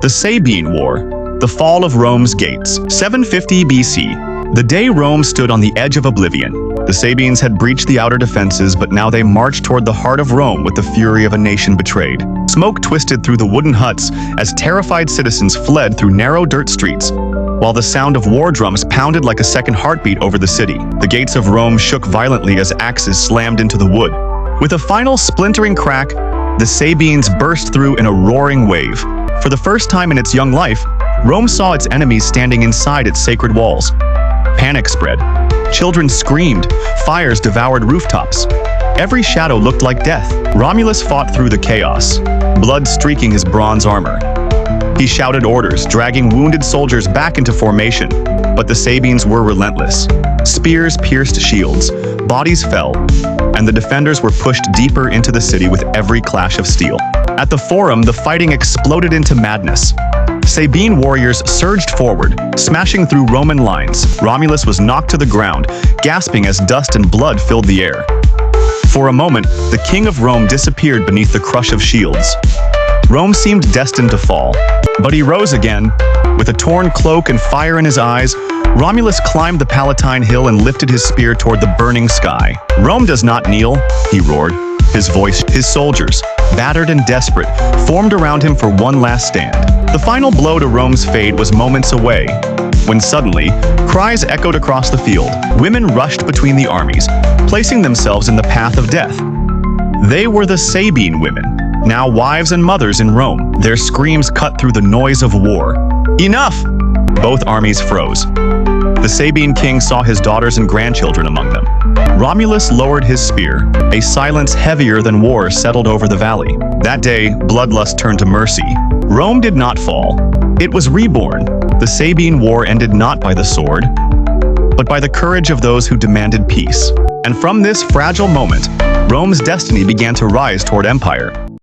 The Sabine War, the fall of Rome's gates. 750 BC, the day Rome stood on the edge of oblivion. The Sabines had breached the outer defenses, but now they marched toward the heart of Rome with the fury of a nation betrayed. Smoke twisted through the wooden huts as terrified citizens fled through narrow dirt streets, while the sound of war drums pounded like a second heartbeat over the city. The gates of Rome shook violently as axes slammed into the wood. With a final splintering crack, the Sabines burst through in a roaring wave. For the first time in its young life, Rome saw its enemies standing inside its sacred walls. Panic spread. Children screamed. Fires devoured rooftops. Every shadow looked like death. Romulus fought through the chaos, blood streaking his bronze armor. He shouted orders, dragging wounded soldiers back into formation. But the Sabines were relentless. Spears pierced shields, bodies fell, and the defenders were pushed deeper into the city with every clash of steel. At the Forum, the fighting exploded into madness. Sabine warriors surged forward, smashing through Roman lines. Romulus was knocked to the ground, gasping as dust and blood filled the air. For a moment, the king of Rome disappeared beneath the crush of shields. Rome seemed destined to fall, but he rose again. With a torn cloak and fire in his eyes, Romulus climbed the Palatine Hill and lifted his spear toward the burning sky. "Rome does not kneel," he roared. His soldiers, battered and desperate, formed around him for one last stand. The final blow to Rome's fate was moments away, when suddenly, cries echoed across the field. Women rushed between the armies, placing themselves in the path of death. They were the Sabine women, now wives and mothers in Rome. Their screams cut through the noise of war. "Enough!" Both armies froze. The Sabine king saw his daughters and grandchildren among them. Romulus lowered his spear. A silence heavier than war settled over the valley. That day, bloodlust turned to mercy. Rome did not fall. It was reborn. The Sabine War ended not by the sword, but by the courage of those who demanded peace. And from this fragile moment, Rome's destiny began to rise toward empire.